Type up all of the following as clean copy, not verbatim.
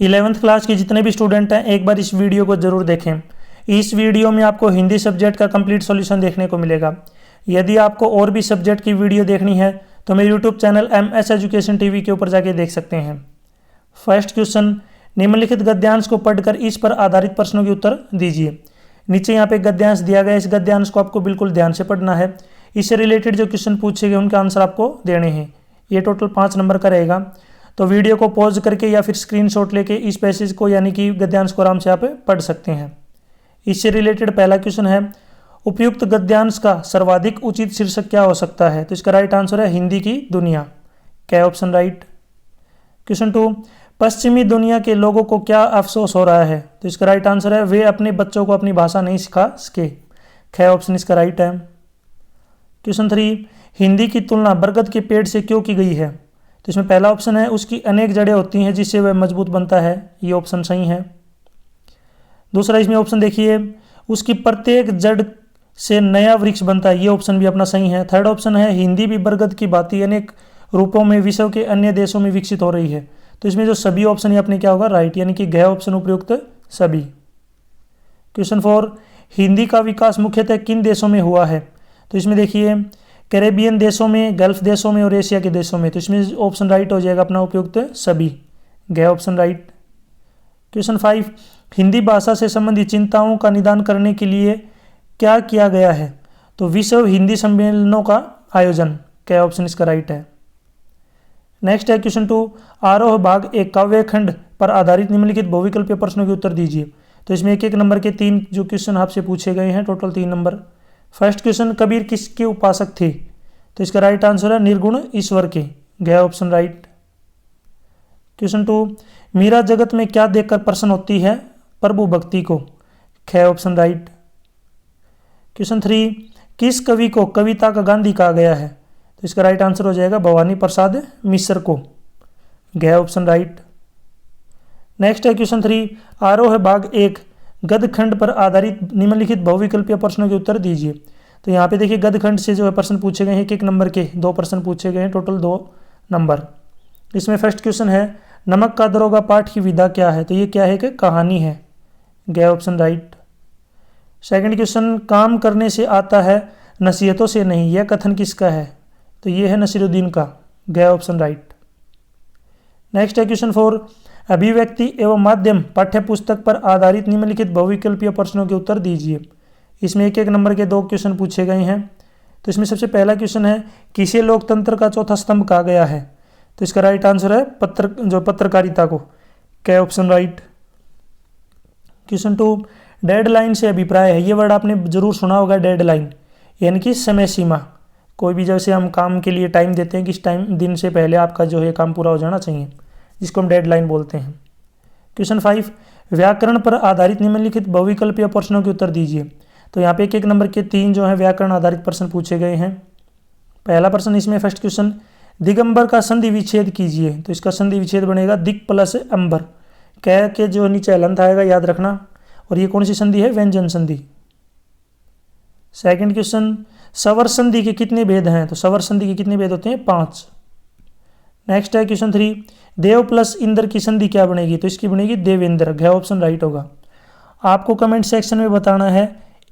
11th class के जितने भी स्टूडेंट हैं एक बार इस वीडियो को जरूर देखें। इस वीडियो में आपको हिंदी सब्जेक्ट का कंप्लीट सॉल्यूशन देखने को मिलेगा। यदि आपको और भी सब्जेक्ट की वीडियो देखनी है तो मेरे YouTube channel MS education TV के ऊपर जाके देख सकते हैं। फर्स्ट क्वेश्चन, निम्नलिखित गद्यांश को पढ़कर इस पर आधारित प्रश्नों के उत्तर दीजिए। नीचे यहाँ पे गद्यांश दिया गया है, इस गद्यांश को आपको बिल्कुल ध्यान से पढ़ना है। इससे रिलेटेड जो क्वेश्चन पूछे गए उनके आंसर आपको देने हैं। ये टोटल 5 नंबर का रहेगा, तो वीडियो को पॉज करके या फिर स्क्रीनशॉट लेके इस पैसेज को यानी कि गद्यांश को आराम से आप पढ़ सकते हैं। इससे रिलेटेड पहला क्वेश्चन है, उपयुक्त गद्यांश का सर्वाधिक उचित शीर्षक क्या हो सकता है? तो इसका राइट आंसर है हिंदी की दुनिया। क्या ऑप्शन राइट? क्वेश्चन 2, पश्चिमी दुनिया के लोगों को क्या अफसोस हो रहा है? तो इसका राइट आंसर है वे अपने बच्चों को अपनी भाषा नहीं सिखा सके। क्या ऑप्शन इसका राइट है? क्वेश्चन 3, हिंदी की तुलना बरगद के पेड़ से क्यों की गई है? तो इसमें पहला ऑप्शन है उसकी अनेक जड़ें होती हैं जिससे वह मजबूत बनता है। ये ऑप्शन सही है। दूसरा इसमें ऑप्शन देखिए, उसकी प्रत्येक जड़ से नया वृक्ष बनता है। ये ऑप्शन भी अपना सही है। थर्ड ऑप्शन है हिंदी भी बरगद की भांति अनेक रूपों में विश्व के अन्य देशों में विकसित हो रही है। तो इसमें जो सभी ऑप्शन है अपने क्या होगा? राइट, यानी कि गह ऑप्शन उपयुक्त सभी। क्वेश्चन 4, हिंदी का विकास मुख्यतः किन देशों में हुआ है? तो इसमें देखिए कैरेबियन देशों में, गल्फ देशों में और एशिया के देशों में। तो इसमें ऑप्शन राइट हो जाएगा अपना उपयुक्त सभी। गह ऑप्शन राइट। क्वेश्चन 5, हिंदी भाषा से संबंधित चिंताओं का निदान करने के लिए क्या किया गया है? तो विश्व हिंदी सम्मेलनों का आयोजन। क्या ऑप्शन इसका राइट है? नेक्स्ट है क्वेश्चन 2, आरोह भाग एक काव्य खंड पर आधारित निम्नलिखित बहुविकल्पीय प्रश्नों के उत्तर दीजिए। तो इसमें एक नंबर के 3 जो क्वेश्चन आपसे पूछे गए हैं, total 3 number. First question, Kabir किसके उपासक थे? तो इसका राइट आंसर है निर्गुण ईश्वर के। गया ऑप्शन राइट। क्वेश्चन 2, मीरा जगत में क्या देखकर प्रसन्न होती है? प्रभु भक्ति को। ख ऑप्शन राइट। क्वेश्चन 3, किस कवि को कविता का गांधी कहा गया है? तो इसका राइट आंसर हो जाएगा भवानी प्रसाद मिश्र को। गया ऑप्शन राइट। नेक्स्ट है क्वेश्चन 3, आरोह भाग 1 गद्य खंड पर आधारित निम्नलिखित बहुविकल्पीय प्रश्नों के उत्तर दीजिए। तो यहाँ पे देखिए गद्य खंड से जो है प्रश्न पूछे गए हैं, एक नंबर के 2 प्रश्न पूछे गए हैं, टोटल 2 नंबर। इसमें फर्स्ट क्वेश्चन है, नमक का दरोगा पाठ की विधा क्या है? तो ये क्या है कि कहानी है। गया ऑप्शन राइट। सेकंड क्वेश्चन, काम करने से आता है नसीहतों से नहीं, यह कथन किसका है? तो ये है नसीरुद्दीन का। गया ऑप्शन राइट। नेक्स्ट है क्वेश्चन 4, अभिव्यक्ति एवं माध्यम पाठ्य पुस्तक पर आधारित निम्नलिखित बहुविकल्पीय प्रश्नों के उत्तर दीजिए। इसमें एक नंबर के 2 क्वेश्चन पूछे गए हैं। तो इसमें सबसे पहला क्वेश्चन है, किसे लोकतंत्र का चौथा स्तंभ कहा गया है? तो इसका राइट आंसर है पत्रकारिता को। क्या ऑप्शन राइट। क्वेश्चन 2, डेडलाइन से अभिप्राय है। ये वर्ड आपने जरूर सुना होगा, डेडलाइन यानी कि समय सीमा। कोई भी जैसे हम काम के लिए टाइम देते हैं कि इस टाइम दिन से पहले आपका जो है काम पूरा हो जाना चाहिए, जिसको हम डेडलाइन बोलते हैं। क्वेश्चन 5, व्याकरण पर आधारित निम्नलिखित बहुविकल्पीय प्रश्नों के उत्तर दीजिए। तो यहाँ पे एक नंबर के 3 जो है व्याकरण आधारित प्रश्न पूछे गए हैं। पहला प्रश्न इसमें फर्स्ट क्वेश्चन, दिगंबर का संधि विच्छेद कीजिए। तो इसका संधि विच्छेद बनेगा दिक प्लस अंबर। कह के जो नीचे हलंत आएगा याद रखना। और ये कौन सी संधि है? व्यंजन संधि। सेकंड क्वेश्चन, सवर संधि के कितने भेद हैं? तो सवर संधि के कितने भेद होते हैं? 5। नेक्स्ट है क्वेश्चन 3, देव प्लस इंद्र की संधि क्या बनेगी? तो इसकी बनेगी देवेंद्र। घ ऑप्शन राइट होगा। आपको कमेंट सेक्शन में बताना है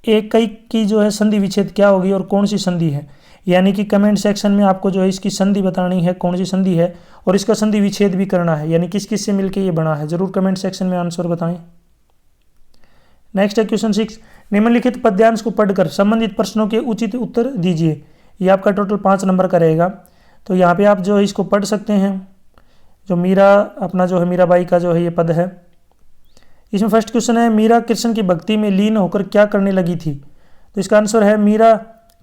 एक कई की जो है संधि विच्छेद क्या होगी और कौन सी संधि है। यानी कि कमेंट सेक्शन में आपको जो है इसकी संधि बतानी है, कौन सी संधि है, और इसका संधि विच्छेद भी करना है, यानी किस किस से मिलकर ये बना है। जरूर कमेंट सेक्शन में आंसर बताएं। नेक्स्ट है क्वेश्चन 6, निम्नलिखित पद्यांश को पढ़कर संबंधित प्रश्नों के उचित उत्तर दीजिए। ये आपका टोटल 5 नंबर का रहेगा। तो यहाँ पे आप जो है इसको पढ़ सकते हैं। जो मीरा अपना जो है मीराबाई का जो है ये पद है। इसमें फर्स्ट क्वेश्चन है, मीरा कृष्ण की भक्ति में लीन होकर क्या करने लगी थी? तो इसका आंसर है मीरा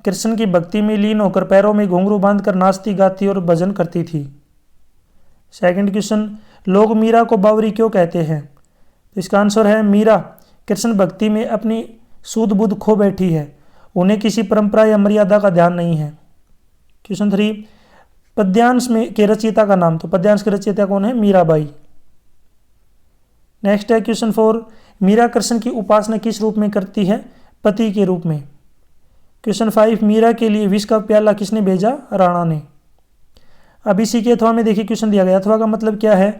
कृष्ण की भक्ति में लीन होकर पैरों में घुंघरू बांधकर नाचती गाती और भजन करती थी। सेकंड क्वेश्चन, लोग मीरा को बावरी क्यों कहते हैं? तो इसका आंसर है मीरा कृष्ण भक्ति में अपनी सूध बुद्ध खो बैठी है, उन्हें किसी परंपरा या मर्यादा का ध्यान नहीं है। क्वेश्चन 3, पद्यांश में के रचयिता का नाम। तो पद्यांश के रचयिता कौन है? मीराबाई। नेक्स्ट है क्वेश्चन 4, मीरा कृष्ण की उपासना किस रूप में करती है? पति के रूप में। क्वेश्चन 5, मीरा के लिए विष का प्याला किसने भेजा? राणा ने। अब इसी के अथवा में देखिए क्वेश्चन दिया गया। अथवा का मतलब क्या है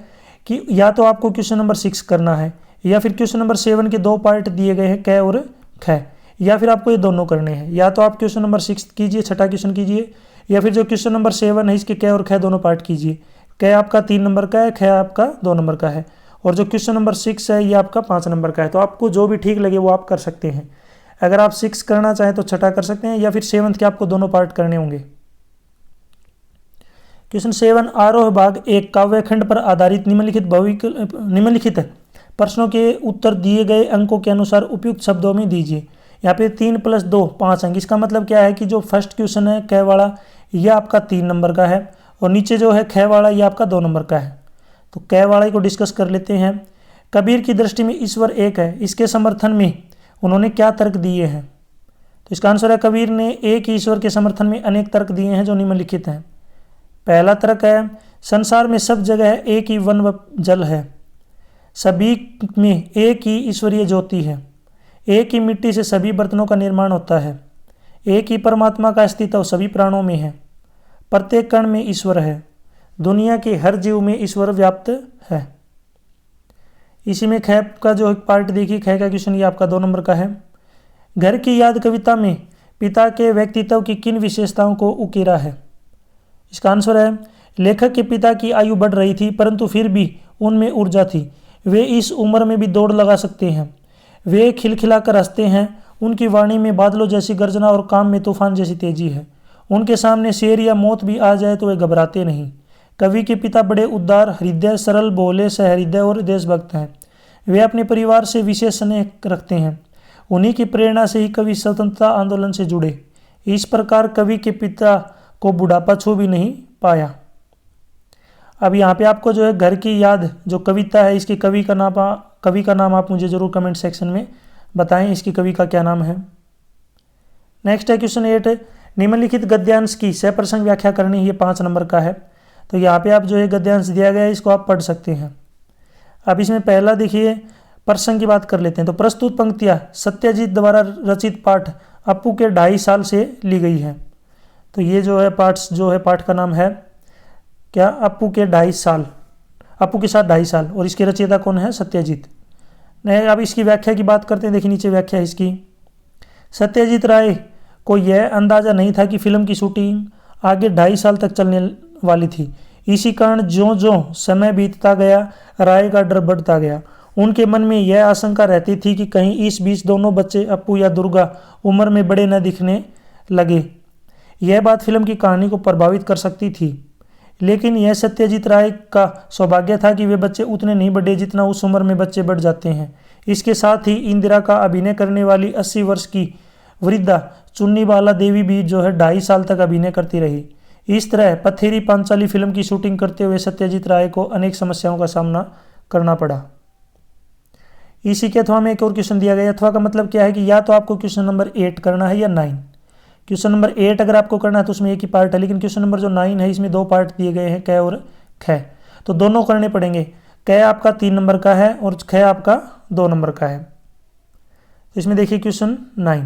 कि या तो आपको क्वेश्चन नंबर 6 करना है या फिर क्वेश्चन नंबर 7 के 2 पार्ट दिए गए हैं क और ख, या फिर आपको ये दोनों करने हैं। या तो आप क्वेश्चन नंबर 6 कीजिए, छठा क्वेश्चन कीजिए, या फिर जो क्वेश्चन नंबर 7 है इसके क और ख दोनों पार्ट कीजिए। क आपका 3 नंबर का है, ख आपका 2 नंबर का है, और जो क्वेश्चन नंबर 6 है ये आपका 5 नंबर का है। तो आपको जो भी ठीक लगे वो आप कर सकते हैं। अगर आप 6 करना चाहें तो छठा कर सकते हैं, या फिर 7 के आपको दोनों पार्ट करने होंगे। क्वेश्चन 7, आरोह भाग 1 काव्यखंड पर आधारित निम्नलिखित प्रश्नों के उत्तर दिए गए अंकों के अनुसार उपयुक्त शब्दों में दीजिए। यहाँ पे 3 + 2 5 अंक। इसका मतलब क्या है कि जो फर्स्ट क्वेश्चन है क वाला ये आपका 3 नंबर का है, और नीचे जो है ख वाला ये आपका 2 नंबर का है। तो क वाले को डिस्कस कर लेते हैं। कबीर की दृष्टि में ईश्वर एक है, इसके समर्थन में उन्होंने क्या तर्क दिए हैं? तो इसका आंसर है कबीर ने एक ईश्वर के समर्थन में अनेक तर्क दिए हैं जो निम्नलिखित हैं। पहला तर्क है, संसार में सब जगह एक ही वन व जल है, सभी में एक ही ईश्वरीय ज्योति है, एक ही मिट्टी से सभी बर्तनों का निर्माण होता है, एक ही परमात्मा का अस्तित्व सभी प्राणों में है, प्रत्येक कण में ईश्वर है, दुनिया के हर जीव में ईश्वर व्याप्त है। इसी में ख का जो एक पार्ट देखिए, ख का क्वेश्चन ये आपका 2 नंबर का है। घर की याद कविता में पिता के व्यक्तित्व की किन विशेषताओं को उकेरा है? इसका आंसर है, लेखक के पिता की आयु बढ़ रही थी परंतु फिर भी उनमें ऊर्जा थी, वे इस उम्र में भी दौड़ लगा सकते हैं, वे खिलखिलाकर हंसते हैं, उनकी वाणी में बादलों जैसी गर्जना और काम में तूफान जैसी तेजी है, उनके सामने शेर या मौत भी आ जाए तो वे घबराते नहीं। कवि के पिता बड़े उदार हृदय, सरल, भोले, सहृदय और देशभक्त हैं, वे अपने परिवार से विशेष स्नेह रखते हैं, उन्हीं की प्रेरणा से ही कवि स्वतंत्रता आंदोलन से जुड़े। इस प्रकार कवि के पिता को बुढ़ापा छू भी नहीं पाया। अब यहाँ पे आपको जो है घर की याद जो कविता है इसके कवि का नाम आप मुझे जरूर कमेंट सेक्शन में बताएं, इसकी कवि का क्या नाम है। नेक्स्ट है क्वेश्चन 8, निम्नलिखित गद्यांश की सप्रसंग व्याख्या करनी, ये 5 नंबर का है। तो यहाँ पे आप जो है गद्यांश दिया गया है इसको आप पढ़ सकते हैं। अब इसमें पहला देखिए प्रसंग की बात कर लेते हैं। तो प्रस्तुत पंक्तियाँ सत्यजीत द्वारा रचित पाठ अपू के 2.5 साल से ली गई है। तो ये जो है पाठ का नाम है क्या, अपू के 2.5 साल, अपू के साथ 2.5 साल, और इसके रचयिता कौन है? सत्यजीत। नहीं, अब इसकी व्याख्या की बात करते हैं। देखिए नीचे व्याख्या है इसकी। सत्यजीत राय को यह अंदाजा नहीं था कि फिल्म की शूटिंग आगे 2.5 साल तक चलने वाली थी। इसी कारण ज्यों ज्यों समय बीतता गया राय का डर बढ़ता गया। उनके मन में यह आशंका रहती थी कि कहीं इस बीच दोनों बच्चे अपू या दुर्गा उम्र में बड़े न दिखने लगे। यह बात फिल्म की कहानी को प्रभावित कर सकती थी, लेकिन यह सत्यजीत राय का सौभाग्य था कि वे बच्चे उतने नहीं बढ़े जितना उस उम्र में बच्चे बढ़ जाते हैं। इसके साथ ही इंदिरा का अभिनय करने वाली 80 वर्ष की वृद्धा चुन्नीबाला देवी भी जो है 2.5 साल तक अभिनय करती रही। इस तरह पथेरी पांचाली फिल्म की शूटिंग करते हुए सत्यजीत राय को अनेक समस्याओं का सामना करना पड़ा। इसी के अथवा में एक और क्वेश्चन दिया गया। अथवा का मतलब क्या है कि या तो आपको क्वेश्चन नंबर 8 करना है या 9। क्वेश्चन नंबर 8 अगर आपको करना है तो उसमें एक ही पार्ट है, लेकिन क्वेश्चन नंबर जो 9 है इसमें 2 पार्ट दिए गए हैं, क और ख, तो दोनों करने पड़ेंगे। क आपका 3 नंबर का है और ख आपका 2 नंबर का है। तो इसमें देखिए क्वेश्चन 9,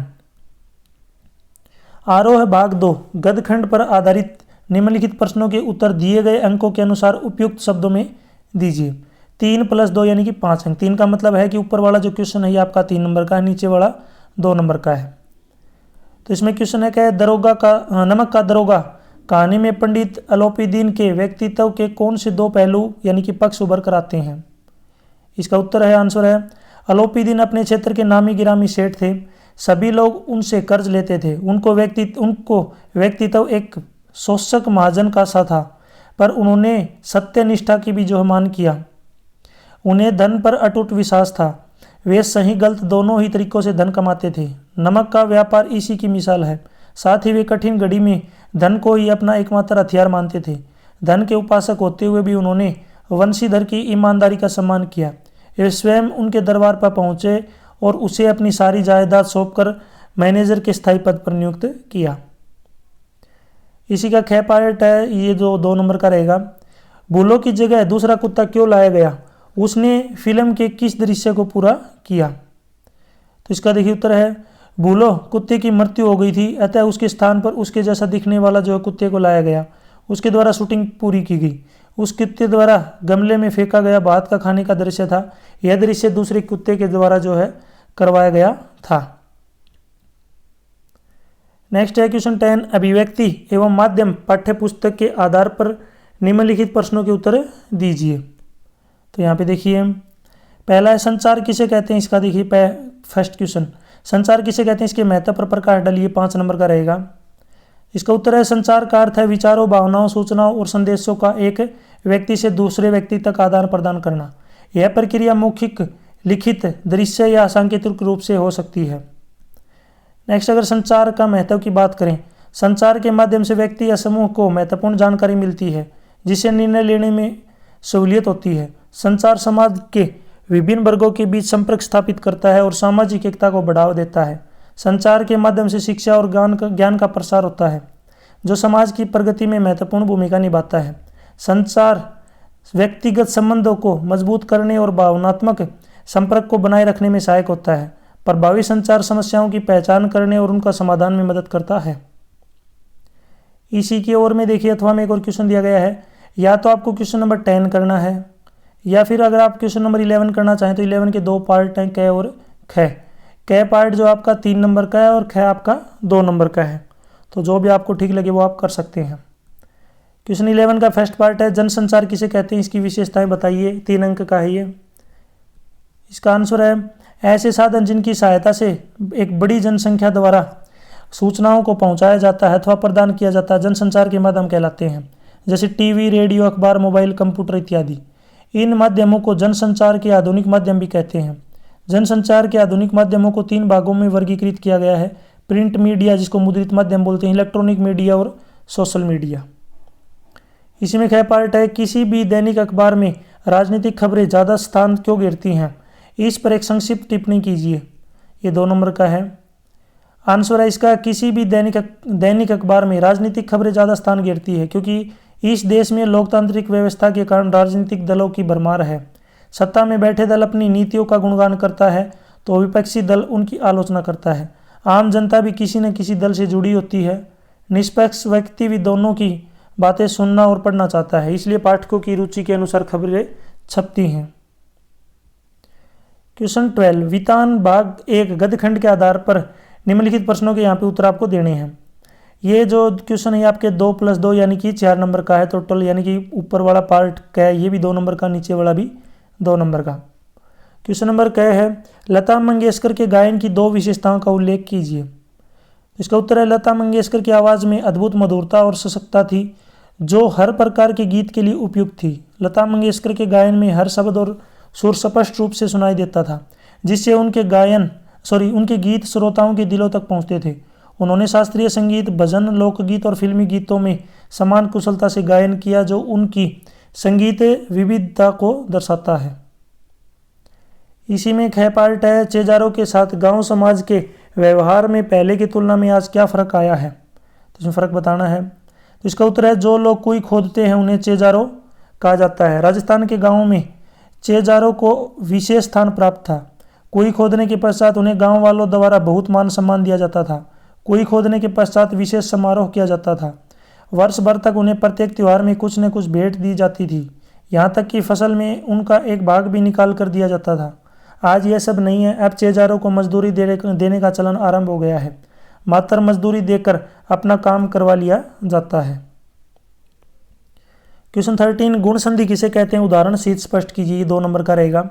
आरोह भाग 2 गद्यखंड पर आधारित निम्नलिखित प्रश्नों के उत्तर दिए गए अंकों के अनुसार उपयुक्त शब्दों में दीजिए। 3 + 2 यानी कि 5 अंक। 3 का मतलब है कि ऊपर वाला जो क्वेश्चन है ये आपका 3 नंबर का है, नीचे वाला 2 नंबर का है। तो इसमें क्वेश्चन है क्या, नमक का दरोगा कहानी में पंडित अलोपीदीन के व्यक्तित्व के कौन से 2 पहलू यानी कि पक्ष उभर कर आते हैं? इसका उत्तर है, आंसर है, अलोपीदीन अपने क्षेत्र के नामी गिरामी सेठ थे, सभी लोग उनसे कर्ज लेते थे, उनको व्यक्तित्व एक शोषक महाजन का सा था, पर उन्होंने सत्यनिष्ठा की भी जो मान किया। उन्हें धन पर अटूट विश्वास था, वे सही गलत दोनों ही तरीकों से धन कमाते थे। नमक का व्यापार इसी की मिसाल है। साथ ही वे कठिन घड़ी में धन को ही अपना एकमात्र हथियार मानते थे। धन के उपासक होते हुए भी उन्होंने वंशीधर की ईमानदारी का सम्मान किया। वे स्वयं उनके दरबार पर पहुंचे और उसे अपनी सारी जायदाद सौंपकर मैनेजर के स्थायी पद पर नियुक्त किया। इसी का ख पार्ट है, ये जो 2 नंबर का रहेगा। भूलों की जगह दूसरा कुत्ता क्यों लाया गया? उसने फिल्म के किस दृश्य को पूरा किया? तो इसका देखिए उत्तर है, भूलो कुत्ते की मृत्यु हो गई थी, अतः उसके स्थान पर उसके जैसा दिखने वाला जो है कुत्ते को लाया गया, उसके द्वारा शूटिंग पूरी की गई। उस कुत्ते द्वारा गमले में फेंका गया भात का खाने का दृश्य था। यह दृश्य दूसरे कुत्ते के द्वारा जो है करवाया गया था। नेक्स्ट है क्वेश्चन 10, अभिव्यक्ति एवं माध्यम पाठ्य पुस्तक के आधार पर निम्नलिखित प्रश्नों के उत्तर दीजिए। तो यहाँ पे देखिए, पहला है संचार किसे कहते हैं। इसका देखिए फर्स्ट क्वेश्चन, संचार किसे कहते हैं, इसके महत्व पर प्रकाश डालिए, 5 नंबर का रहेगा। इसका उत्तर है संचार का अर्थ है विचारों, भावनाओं, सूचनाओं और संदेशों का एक व्यक्ति से दूसरे व्यक्ति तक आदान प्रदान करना। यह प्रक्रिया मौखिक, लिखित, दृश्य या सांकेतिक रूप से हो सकती है। नेक्स्ट, अगर संचार का महत्व की बात करें, संचार के माध्यम से व्यक्ति या समूह को महत्वपूर्ण जानकारी मिलती है जिससे निर्णय लेने में सहूलियत होती है। संचार समाज के विभिन्न वर्गों के बीच संपर्क स्थापित करता है और सामाजिक एकता को बढ़ावा देता है। संचार के माध्यम से शिक्षा और ज्ञान का प्रसार होता है जो समाज की प्रगति में महत्वपूर्ण भूमिका निभाता है। संचार व्यक्तिगत संबंधों को मजबूत करने और भावनात्मक संपर्क को बनाए रखने में सहायक होता है। प्रभावी संचार समस्याओं की पहचान करने और उनका समाधान में मदद करता है। इसी की ओर में देखिए, अथवा में एक और क्वेश्चन दिया गया है, या तो आपको क्वेश्चन नंबर 10 करना है या फिर अगर आप क्वेश्चन नंबर 11 करना चाहें तो 11 के 2 पार्ट हैं, क और ख। क पार्ट जो आपका 3 नंबर का है और ख आपका 2 नंबर का है, तो जो भी आपको ठीक लगे वो आप कर सकते हैं। क्वेश्चन 11 का फर्स्ट पार्ट है, जनसंचार किसे कहते हैं, इसकी विशेषताएं बताइए। 3 अंक का है ये। इसका आंसर है ऐसे साधन जिनकी सहायता से एक बड़ी जनसंख्या द्वारा सूचनाओं को पहुंचाया जाता है अथवा प्रदान किया जाता है, जनसंचार के माध्यम कहलाते हैं। जैसे टीवी, रेडियो, अखबार, मोबाइल, कंप्यूटर इत्यादि। इन माध्यमों को जनसंचार के आधुनिक माध्यम भी कहते हैं। जनसंचार के आधुनिक माध्यमों को 3 भागों में वर्गीकृत किया गया है, प्रिंट मीडिया जिसको मुद्रित माध्यम बोलते हैं, इलेक्ट्रॉनिक मीडिया और सोशल मीडिया। इसी में ख पार्ट है, किसी भी दैनिक अखबार में राजनीतिक खबरें ज़्यादा स्थान क्यों घेरती हैं, इस पर एक संक्षिप्त टिप्पणी कीजिए। ये 2 नंबर का है। आंसर है इसका, किसी भी दैनिक अखबार में राजनीतिक खबरें ज़्यादा स्थान घेरती है क्योंकि इस देश में लोकतांत्रिक व्यवस्था के कारण राजनीतिक दलों की भरमार है। सत्ता में बैठे दल अपनी नीतियों का गुणगान करता है तो विपक्षी दल उनकी आलोचना करता है। आम जनता भी किसी न किसी दल से जुड़ी होती है। निष्पक्ष व्यक्ति भी दोनों की बातें सुनना और पढ़ना चाहता है, इसलिए पाठकों की रुचि के अनुसार खबरें छपती हैं। क्वेश्चन 12, वितान भाग 1 गद्यखंड के आधार पर निम्नलिखित प्रश्नों के यहाँ पे उत्तर आपको देने हैं। ये जो क्वेश्चन है आपके 2 + 2 यानी कि 4 नंबर का है टोटल, यानी कि ऊपर वाला पार्ट का है, ये भी 2 नंबर का, नीचे वाला भी 2 नंबर का। क्वेश्चन नंबर क है, लता मंगेशकर के गायन की 2 विशेषताओं का उल्लेख कीजिए। इसका उत्तर है, लता मंगेशकर की आवाज़ में अद्भुत मधुरता और सशक्तता थी जो हर प्रकार के गीत के लिए उपयुक्त थी। लता मंगेशकर के गायन में हर शब्द और सुर स्पष्ट रूप से सुनाई देता था जिससे उनके गीत श्रोताओं के दिलों तक पहुंचते थे। उन्होंने शास्त्रीय संगीत, भजन, लोकगीत और फिल्मी गीतों में समान कुशलता से गायन किया जो उनकी संगीत विविधता को दर्शाता है। इसी में ख पार्ट है, चेजारों के साथ गांव समाज के व्यवहार में पहले की तुलना में आज क्या फ़र्क आया है, तो इसमें फ़र्क बताना है। तो इसका उत्तर है, जो लोग कुएं खोदते हैं उन्हें चेजारों कहा जाता है। राजस्थान के गाँवों में चेजारों को विशेष स्थान प्राप्त था। कुएं खोदने के पश्चात उन्हें गांव वालों द्वारा बहुत मान सम्मान दिया जाता था। कुएं खोदने के पश्चात विशेष समारोह किया जाता था। वर्ष भर तक उन्हें प्रत्येक त्यौहार में कुछ न कुछ भेंट दी जाती थी, यहाँ तक कि फसल में उनका एक भाग भी निकाल कर दिया जाता था। आज यह सब नहीं है। अब चेजारों को मजदूरी देने का चलन आरंभ हो गया है। मात्र मजदूरी देकर अपना काम करवा लिया जाता है। क्वेश्चन 13, गुण संधि किसे कहते हैं, उदाहरण सहित स्पष्ट कीजिए। 2 नंबर का रहेगा।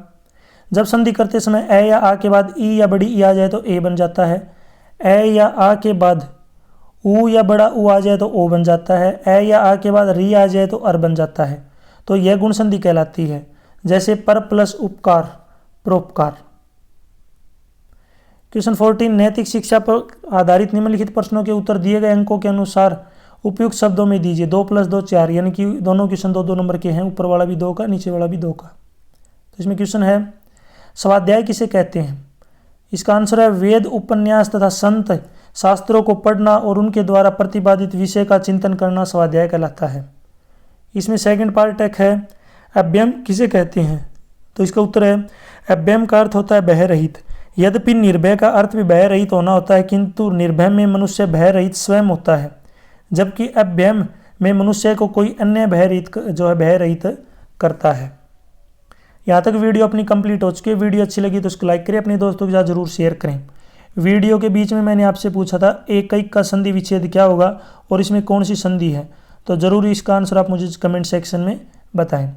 जब संधि करते समय ए या आ के बाद ई या बड़ी ई आ जाए तो ए बन जाता है। ए या आ के बाद ऊ या बड़ा ऊ आ जाए तो ओ बन जाता है। ए या आ के बाद री आ जाए तो अर बन जाता है। तो यह गुण संधि कहलाती है। जैसे पर प्लस उपकार, परोपकार। क्वेश्चन 14, नैतिक शिक्षा पर आधारित निम्नलिखित प्रश्नों के उत्तर दिए गए अंकों के अनुसार उपयुक्त शब्दों में दीजिए। 2 + 2 4, यानी कि दोनों क्वेश्चन 2-2 नंबर के हैं, ऊपर वाला भी 2 का, नीचे वाला भी 2 का। तो इसमें क्वेश्चन है, स्वाध्याय किसे कहते हैं। इसका आंसर है, वेद, उपन्यास तथा संत शास्त्रों को पढ़ना और उनके द्वारा प्रतिपादित विषय का चिंतन करना स्वाध्याय कहलाता है। इसमें सेकंड पार्ट है, अभ्यम किसे कहते हैं। तो इसका उत्तर है, अभ्यम का अर्थ होता है भय रहित। यद्यपि निर्भय का अर्थ भी भय रहित होना होता है, किंतु निर्भय में मनुष्य भय रहित स्वयं होता है, जबकि अभ्यम में मनुष्य को कोई अन्य भय रहित करता है। यहाँ तक वीडियो अपनी कंप्लीट हो चुकी है। वीडियो अच्छी लगी तो उसको लाइक करें, अपने दोस्तों के साथ जरूर शेयर करें। वीडियो के बीच में मैंने आपसे पूछा था एकैक का संधि विच्छेद क्या होगा और इसमें कौन सी संधि है, तो ज़रूर इसका आंसर आप मुझे कमेंट सेक्शन में बताएं।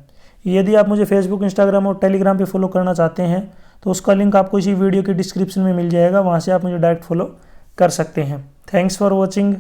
यदि आप मुझे फेसबुक, इंस्टाग्राम और टेलीग्राम पे फॉलो करना चाहते हैं तो उसका लिंक आपको इसी वीडियो के डिस्क्रिप्शन में मिल जाएगा, वहाँ से आप मुझे डायरेक्ट फॉलो कर सकते हैं। Thanks for watching.